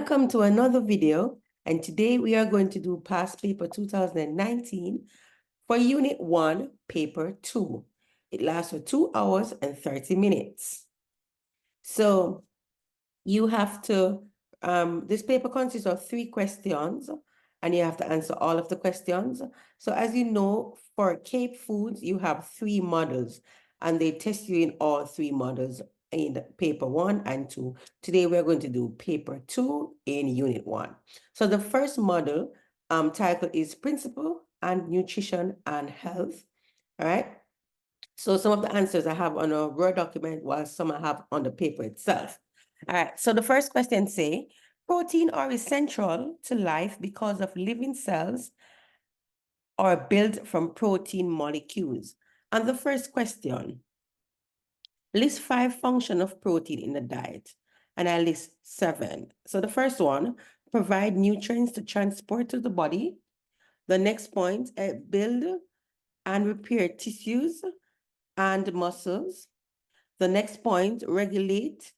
Welcome to another video, and today we are going to do past paper 2019 for Unit 1, Paper 2. It lasts for 2 hours and 30 minutes. So you have to, this paper consists of 3 questions, and you have to answer all of the questions. So as you know, for Cape Foods, you have 3 models, and they test you in all 3 models in paper 1 and 2. Today, we're going to do paper 2 in unit 1. So the first model title is Principle and Nutrition and Health. All right. So some of the answers I have on a Word document, while some I have on the paper itself. All right. So the first question say, protein are essential to life because of living cells are built from protein molecules. And the first question, list 5 functions of protein in the diet, and I list 7. So the first one, provide nutrients to transport to the body. The next point, build and repair tissues and muscles. The next point, regulate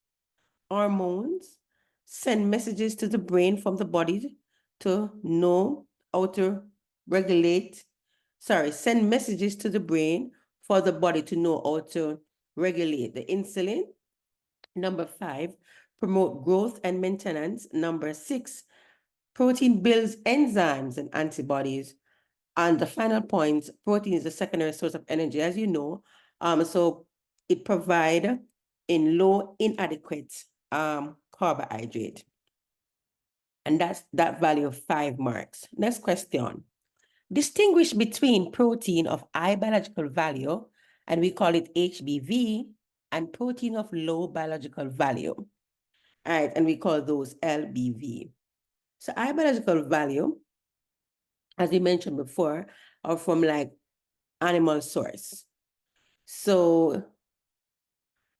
hormones, send messages to the brain from the body to know how to regulate, send messages to the brain for the body to know how to regulate the insulin. Number 5, promote growth and maintenance. Number 6, protein builds enzymes and antibodies. And the final point, protein is a secondary source of energy, as you know. So it provides in low, inadequate carbohydrate. And that's that value of 5 marks. Next question. Distinguish between protein of high biological value, and we call it HBV, and protein of low biological value. All right, and we call those LBV. So high biological value, as we mentioned before, are from like animal source. So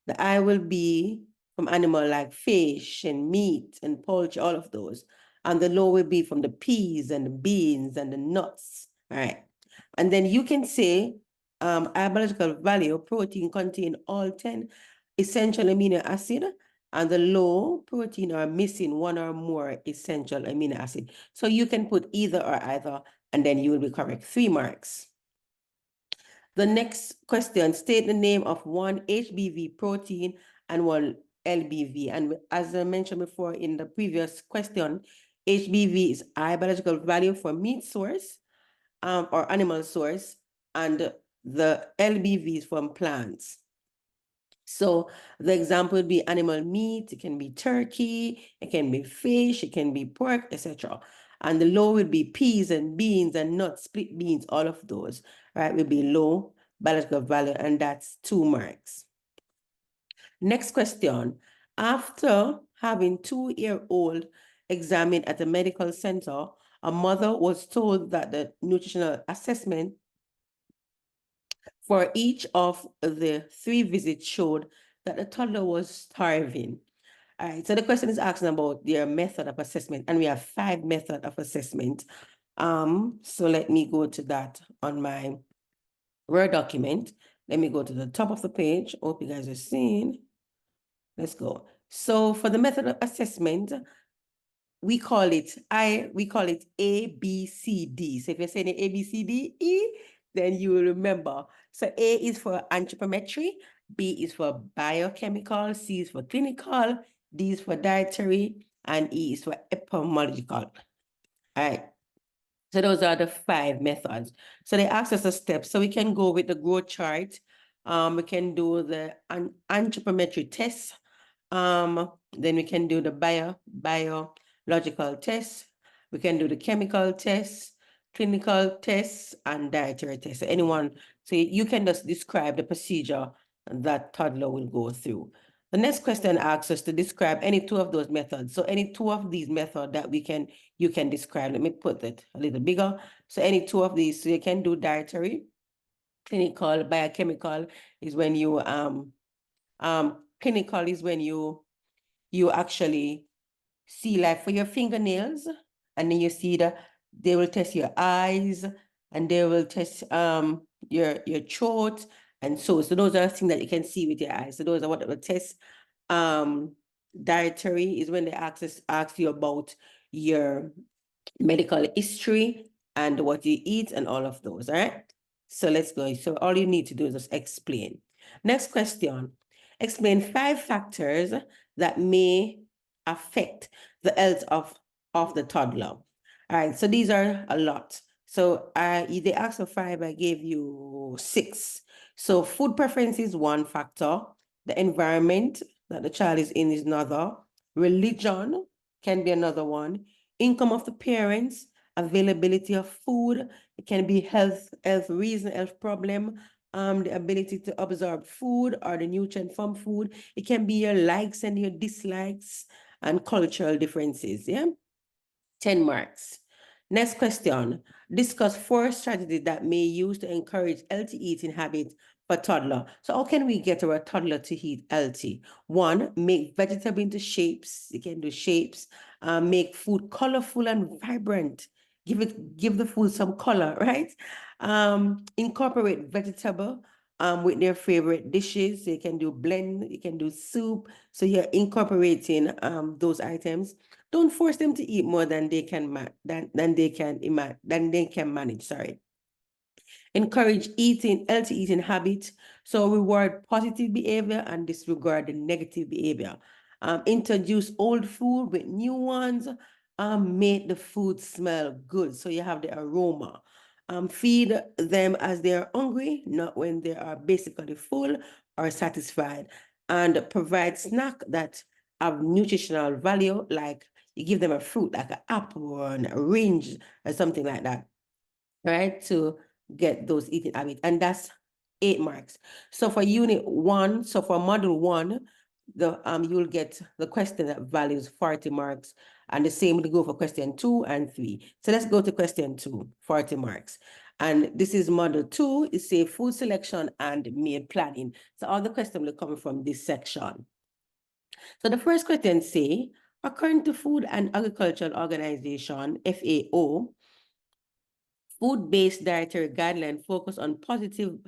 the I will be from animal like fish and meat and poultry, all of those. And the low will be from the peas and the beans and the nuts. All right. And then you can say biological value, protein contain all 10 essential amino acid, and the low protein are missing 1 or more essential amino acid. So you can put either or either, and then you will be correct. 3 marks. The next question, state the name of 1 HBV protein and 1 LBV. And as I mentioned before in the previous question, HBV is high biological value for meat source or animal source, and the LBV is from plants. So the example would be animal meat, it can be turkey, it can be fish, it can be pork, etc. And the low would be peas and beans and nuts, split beans, all of those, right, will be low biological value, and that's 2 marks. Next question. After having 2-year-old examined at a medical center, a mother was told that the nutritional assessment for each of the 3 visits showed that the toddler was starving. All right, so the question is asking about their method of assessment, and we have 5 methods of assessment. So let me go to that on my Word document. Let me go to the top of the page. Hope you guys are seeing. Let's go. So for the method of assessment, we call it A, B, C, D. So if you're saying A, B, C, D, E, then you will remember. So A is for anthropometry, B is for biochemical, C is for clinical, D is for dietary, and E is for epidemiological. All right. So those are the 5 methods. So they ask us a step. So we can go with the growth chart. We can do the anthropometry test. Then we can do the biological test. We can do the chemical test, clinical tests, and dietary tests. So so you can just describe the procedure that toddler will go through. The next question asks us to describe any 2 of those methods. So any 2 of these methods that you can describe. Let me put it a little bigger. So any 2 of these, so you can do dietary, clinical, biochemical is when you clinical is when you actually see, like for your fingernails, and then you see they will test your eyes, and they will test your throat, and so those are things that you can see with your eyes. So those are what it will test. Dietary is when they ask you about your medical history and what you eat and all of those, all right? So let's go. So all you need to do is just explain. Next question. Explain 5 factors that may affect the health of the toddler. All right, so these are a lot. So they asked for 5, I gave you 6. So food preference is one factor. The environment that the child is in is another. Religion can be another one. Income of the parents, availability of food. It can be health reason, health problem, the ability to absorb food or the nutrient from food. It can be your likes and your dislikes and cultural differences, yeah? 10 marks. Next question. Discuss 4 strategies that may use to encourage healthy eating habits for toddler. So how can we get our toddler to eat healthy? 1, make vegetable into shapes. You can do shapes. Make food colorful and vibrant. Give the food some color, right? Incorporate vegetable with their favorite dishes. You can do blend, you can do soup. So you're incorporating those items. Don't force them to eat more than they can manage. Sorry. Encourage healthy eating habits. So reward positive behavior and disregard the negative behavior. Introduce old food with new ones. Make the food smell good. So you have the aroma. Feed them as they are hungry, not when they are basically full or satisfied. And provide snack that have nutritional value, like you give them a fruit like an apple or an orange or something like that, right? To get those eating habits. And that's 8 marks. So for unit 1, so for module 1, you'll get the question that values 40 marks. And the same will go for question 2 and 3. So let's go to question 2, 40 marks. And this is module 2, it says food selection and meal planning. So all the questions will come from this section. So the first question say, according to Food and Agricultural Organization, FAO, food-based dietary guidelines focus on positive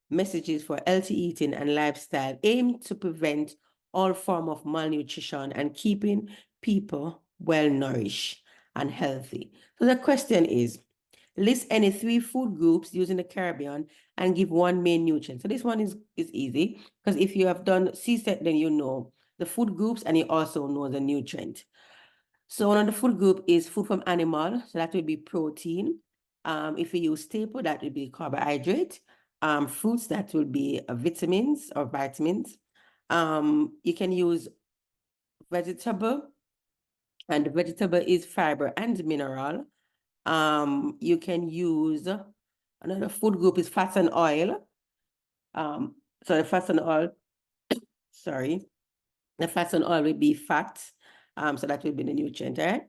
messages for healthy eating and lifestyle, aim to prevent all form of malnutrition and keeping people well-nourished and healthy. So the question is, list any 3 food groups using the Caribbean and give 1 main nutrient. So this one is easy, because if you have done CSET, then you know the food groups and you also know the nutrient. So one of the food group is food from animal, so that would be protein. If you use staple, that would be carbohydrate. Fruits, that will be vitamins or vitamins. You can use vegetable, and the vegetable is fiber and mineral. You can use another food group is fats and oil. So the fats and oil, sorry, the fats and oil will be fats. So that will be the nutrient, right?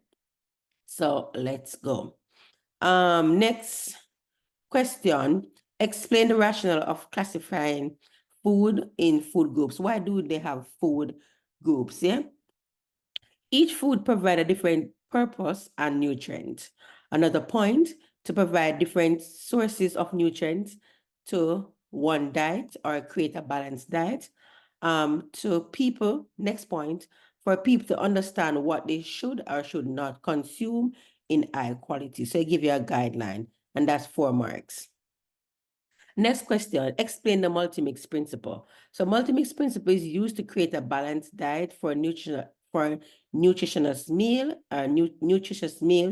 So let's go. Next question, explain the rationale of classifying food in food groups. Why do they have food groups, yeah? Each food provides a different purpose and nutrient. Another point, to provide different sources of nutrients to one diet or create a balanced diet. To people, next point, for people to understand what they should or should not consume in high quality. So I give you a guideline, and that's 4 marks. Next question, explain the multi-mix principle. So multi-mix principle is used to create a balanced diet for nutritious meal,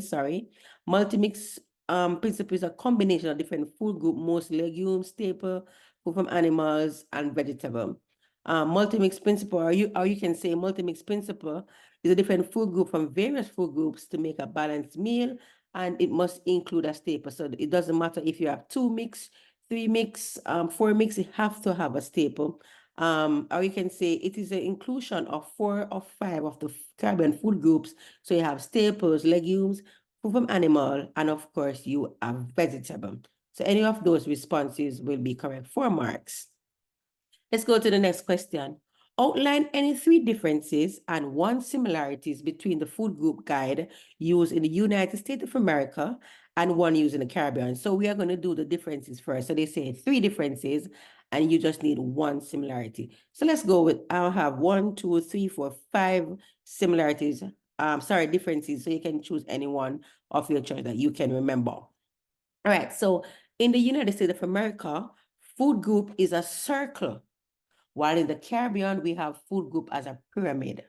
sorry. Multi-mix principle is a combination of different food group, most legumes, staple, food from animals, and vegetable. Multi-mix principle, or you can say multi-mix principle is a different food group from various food groups to make a balanced meal, and it must include a staple. So it doesn't matter if you have 2 mix, 3 mix, 4 mix, you have to have a staple. Or you can say it is an inclusion of 4 or 5 of the Caribbean food groups. So you have staples, legumes, food from animal, and of course you have vegetable. So any of those responses will be correct. 4 marks. Let's go to the next question. Outline any 3 differences and 1 similarities between the food group guide used in the United States of America and one used in the Caribbean. So we are going to do the differences first. So they say 3 differences, and you just need 1 similarity. So let's go with, I'll have 1, 2, 3, 4, 5 similarities. Differences. So you can choose any one of your choice that you can remember. All right. So in the United States of America, food group is a circle, while in the Caribbean, we have food group as a pyramid.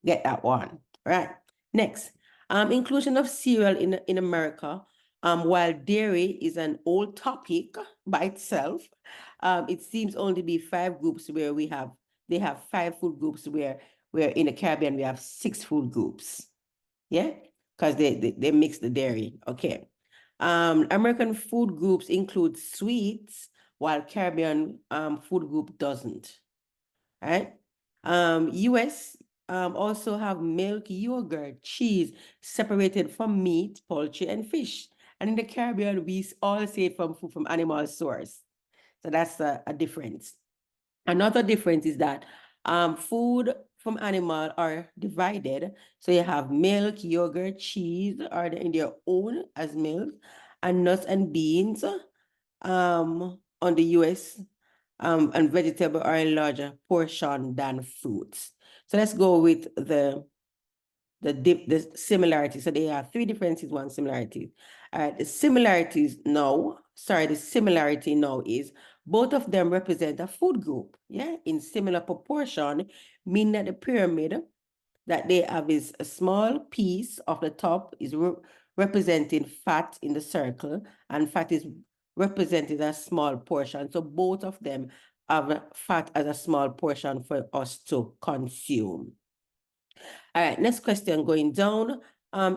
Get that one. All right. Next, inclusion of cereal in America. While dairy is an old topic by itself, it seems only to be 5 groups where they have 5 food groups where in the Caribbean we have 6 food groups. Yeah, because they mix the dairy. Okay. American food groups include sweets, while Caribbean food group doesn't. All right. US also have milk, yogurt, cheese separated from meat, poultry, and fish. And in the Caribbean, we all say from food from animal source. So that's a difference. Another difference is that food from animal are divided. So you have milk, yogurt, cheese are in their own as milk, and nuts and beans on the US and vegetable are a larger portion than fruits. So let's go with the similarity. So they have 3 differences, 1 similarity. All right, the similarity now is both of them represent a food group, yeah, in similar proportion, meaning that the pyramid that they have is a small piece of the top is representing fat in the circle, and fat is represented as a small portion. So both of them have fat as a small portion for us to consume. All right, next question going down.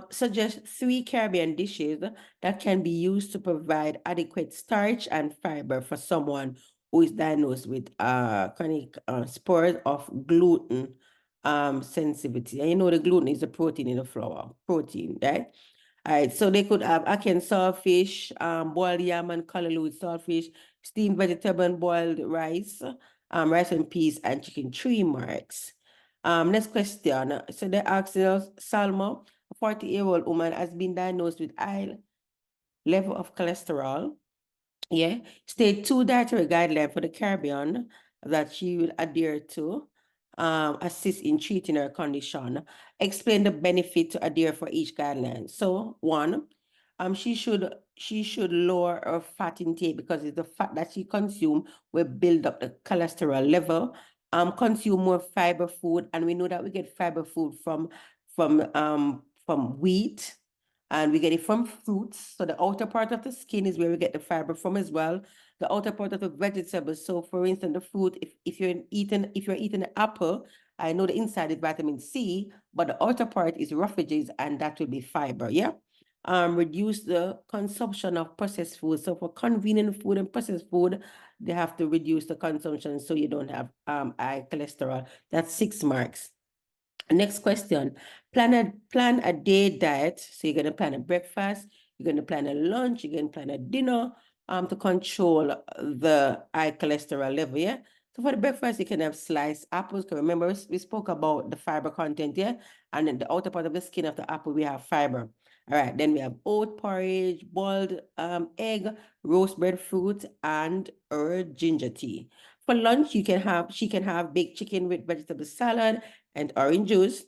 Suggest 3 Caribbean dishes that can be used to provide adequate starch and fiber for someone who is diagnosed with chronic spores of gluten sensitivity. And you know the gluten is a protein in the flour, right? All right, so they could have ackee saltfish, boiled yam and callaloo with saltfish, steamed vegetable and boiled rice, rice and peas, and chicken, 3 marks. Next question. So they asked Salma, a 40-year-old woman, has been diagnosed with high level of cholesterol. Yeah. State 2 dietary guideline for the Caribbean that she will adhere to, assist in treating her condition. Explain the benefit to adhere for each guideline. So 1, she should lower her fat intake because it's the fat that she consumes will build up the cholesterol level. Consume more fiber food, and we know that we get fiber food from wheat, and we get it from fruits. So the outer part of the skin is where we get the fiber from as well. The outer part of the vegetables. So for instance, the fruit, if you're eating an apple, I know the inside is vitamin C, but the outer part is roughages, and that will be fiber. Yeah. Reduce the consumption of processed food. So for convenient food and processed food, they have to reduce the consumption so you don't have high cholesterol. That's 6 marks. Next question, plan a day diet. So you're going to plan a breakfast, you're going to plan a lunch, you're going to plan a dinner to control the high cholesterol level, yeah? So for the breakfast, you can have sliced apples. Because remember, we spoke about the fiber content, yeah? And in the outer part of the skin of the apple, we have fiber. All right, then we have oat porridge, boiled egg, roast breadfruit, and ginger tea. For lunch, she can have baked chicken with vegetable salad and orange juice.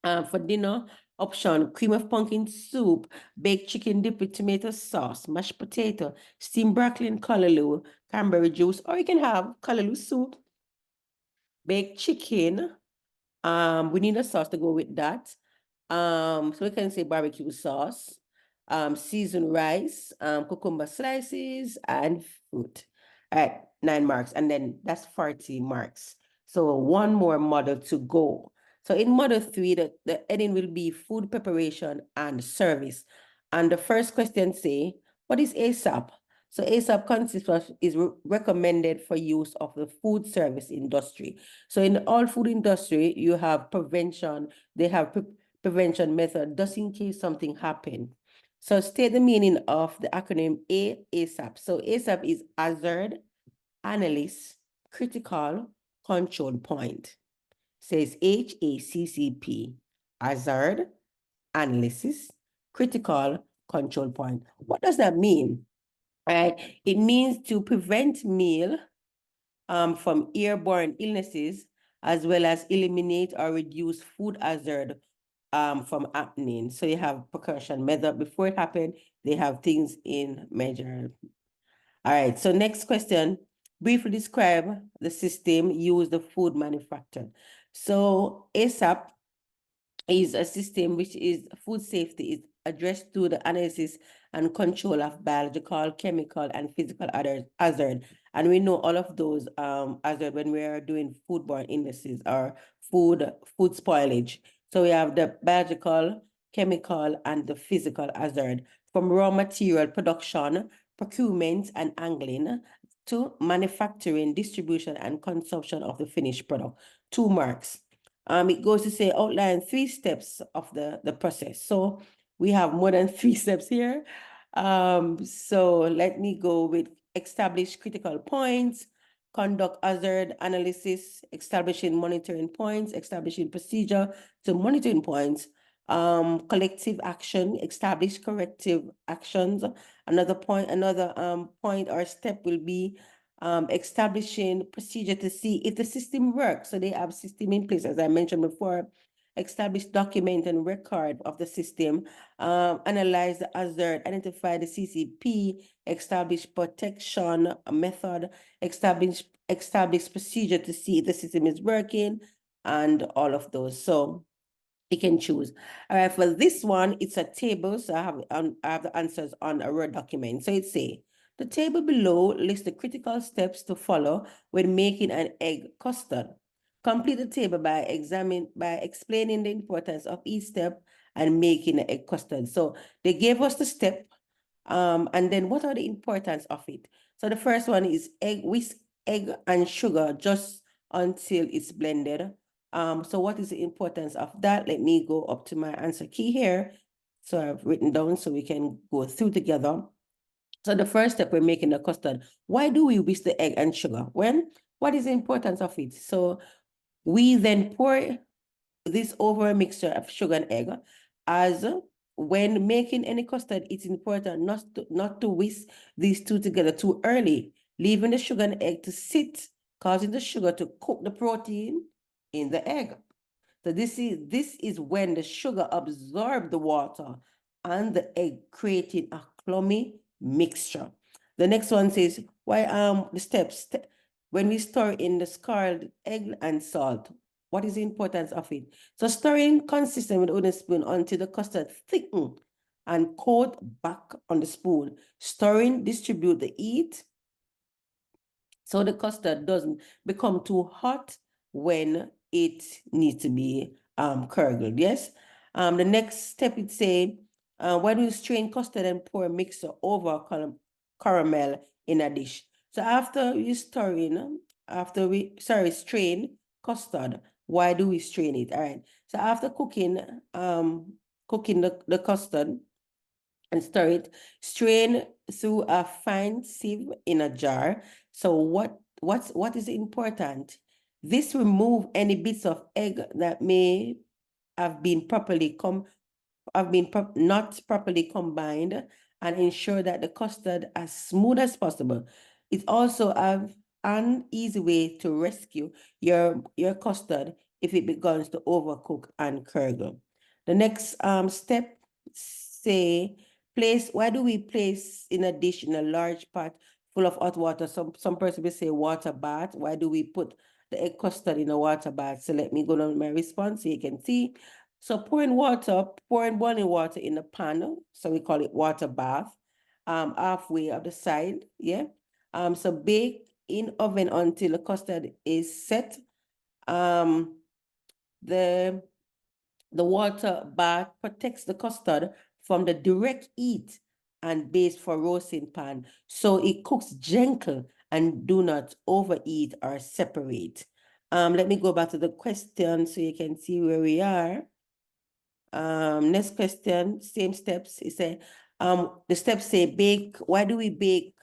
For dinner, option, cream of pumpkin soup, baked chicken dipped with tomato sauce, mashed potato, steamed broccoli and callaloo, cranberry juice, or you can have callaloo soup, baked chicken. We need a sauce to go with that. So we can say barbecue sauce, seasoned rice, cucumber slices, and fruit. All right, 9 marks, and then that's 40 marks. So 1 more model to go. So in model 3, the heading will be food preparation and service. And the first question say, what is HACCP? So HACCP is recommended for use of the food service industry. So in all food industry, you have prevention. They have prevention method just in case something happened. So state the meaning of the acronym HACCP. So HACCP is hazard, analysis, critical, control point. Says HACCP, hazard, analysis, critical, control point. What does that mean? Right? It means to prevent meal from airborne illnesses, as well as eliminate or reduce food hazard from happening. So you have precaution method before it happened. They have things in measure. All right. So next question. Briefly describe the system used the food manufactured. So HACCP is a system which is food safety is addressed through the analysis and control of biological, chemical, and physical hazard. And we know all of those hazard when we are doing foodborne illnesses or food spoilage. So we have the biological, chemical, and the physical hazard from raw material production, procurement, and angling to manufacturing, distribution, and consumption of the finished product. 2 marks. It goes to say outline 3 steps of the process. So we have more than 3 steps here. So let me go with establish critical points, conduct hazard analysis, establishing monitoring points, establishing procedure to monitoring points, collective action, establish corrective actions. Another point or step will be establishing procedure to see if the system works. So they have system in place, as I mentioned before. Establish document and record of the system, analyze the hazard, identify the CCP, establish protection method, establish procedure to see if the system is working, and all of those. So you can choose. All right, for this one, it's a table. So I have the answers on a Word document. So it say, the table below lists the critical steps to follow when making an egg custard. Complete the table by explaining the importance of each step and making an egg custard. So they gave us the step, and then what are the importance of it? So the first one is whisk egg and sugar just until it's blended. So what is the importance of that? Let me go up to my answer key here. So I've written down so we can go through together. So the first step, we're making the custard. Why do we whisk the egg and sugar? Well, what is the importance of it? So we then pour this over a mixture of sugar and egg. As when making any custard, it's important not to whisk these two together too early, leaving the sugar and egg to sit, causing the sugar to cook the protein in the egg. So this is when the sugar absorbs the water and the egg, creating a clummy mixture. The next one says, why the steps when we store in the scald egg and salt. What is the importance of it? So stirring consistent with a wooden spoon until the custard thicken and coat back on the spoon. Stirring distribute the heat so the custard doesn't become too hot when it needs to be curdled. Yes. The next step it say, when we strain custard and pour a mixture over caramel in a dish. So after we strain custard, why do we strain it? All right. So after cooking the custard and stir it, strain through a fine sieve in a jar. So what is important? This remove any bits of egg that may have been not properly combined, and ensure that the custard as smooth as possible. It also have an easy way to rescue your custard if it begins to overcook and curdle. The next step say why do we place in a dish in a large pot full of hot water? Some person will say water bath. Why do we put the egg custard in a water bath? So let me go down my response so you can see. So pouring boiling water in a pan, so we call it water bath, halfway of the side, yeah. So bake in oven until the custard is set. The water bath protects the custard from the direct heat and base for roasting pan, so it cooks gentle and do not overheat or separate. Let me go back to the question so you can see where we are. Next question, same steps. It said, the steps say bake. Why do we bake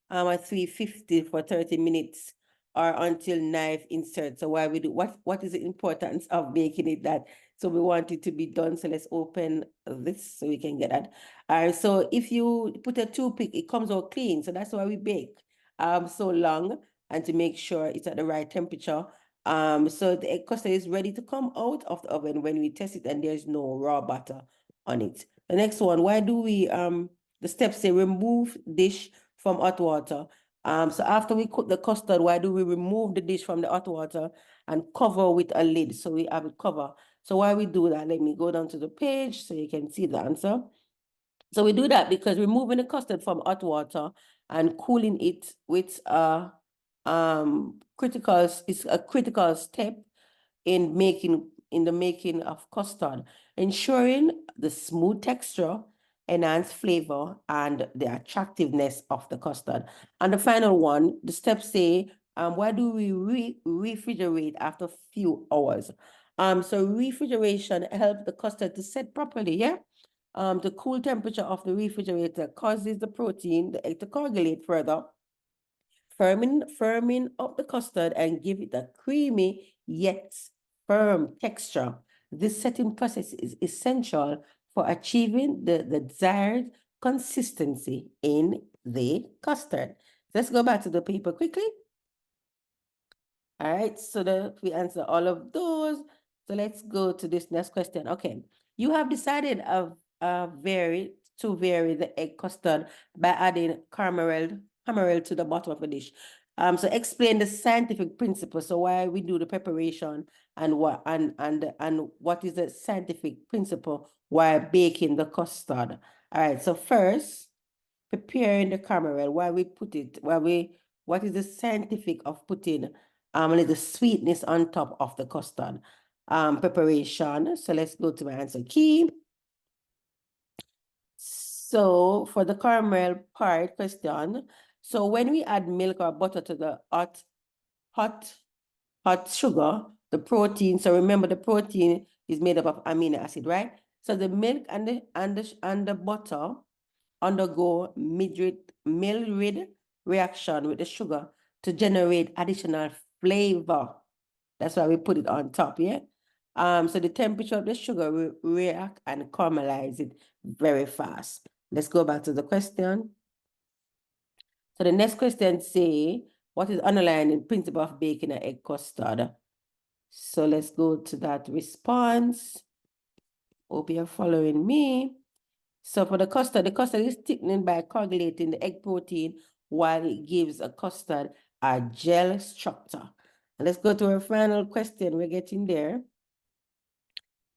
at 350 for 30 minutes or until knife insert? So why we do what is the importance of making it that So we want it to be done. So let's open this so we can get that. All right, so if you put a toothpick, it comes out clean. So that's why we bake so long, and to make sure it's at the right temperature. So the egg custard is ready to come out of the oven when we test it and there's no raw butter on it. The next one, why do we the steps say remove dish from hot water? So after we cook the custard, why do we remove the dish from the hot water and cover with a lid so we have it cover? So why we do that? Let me go down to the page so you can see the answer. So we do that because removing the custard from hot water and cooling it with a critical step in the making of custard, ensuring the smooth texture, enhanced flavor, and the attractiveness of the custard. And the final one, the steps say, why do we refrigerate after a few hours? So refrigeration helps the custard to set properly, yeah? The cool temperature of the refrigerator causes the protein, the egg, to coagulate further, firming up the custard and give it a creamy yet firm texture. This setting process is essential for achieving the desired consistency in the custard. Let's go back to the paper quickly. All right, so we answer all of those. So let's go to this next question. Okay, you have decided to vary the egg custard by adding caramel to the bottom of the dish. So explain the scientific principle. So why we do the preparation and what what is the scientific principle while baking the custard. All right, so first, preparing the caramel, what is the scientific of putting a little sweetness on top of the custard preparation. So let's go to my answer key. So for the caramel part question, so when we add milk or butter to the hot sugar, the protein, so remember the protein is made up of amino acid, right? So the milk and the butter undergo Mildred reaction with the sugar to generate additional flavor. That's why we put it on top, yeah? So the temperature of the sugar will react and caramelize it very fast. Let's go back to the question. So the next question say, what is underlying principle of baking an egg custard? So let's go to that response. Hope you're following me. So for the custard is thickening by coagulating the egg protein while it gives a custard a gel structure. And let's go to our final question. We're getting there.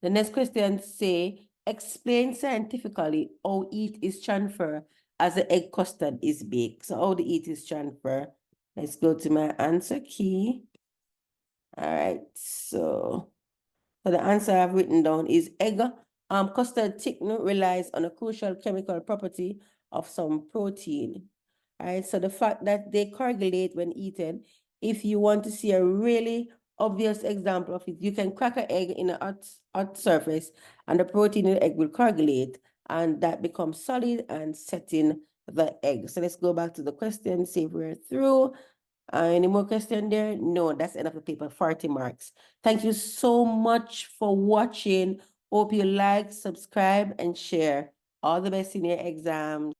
The next question say, explain scientifically how heat is transferred as the egg custard is baked. So how the heat is transferred. Let's go to my answer key. All right, so the answer I've written down is egg custard thickening relies on a crucial chemical property of some protein. All right, so the fact that they coagulate when eaten, if you want to see a really obvious example of it, you can crack an egg in a hot surface and the protein in the egg will coagulate and that becomes solid and set in the egg. So let's go back to the question, see if we're through. Any more question there? No, that's enough of the paper, 40 marks. Thank you so much for watching. Hope you like, subscribe, and share. All the best in your exams.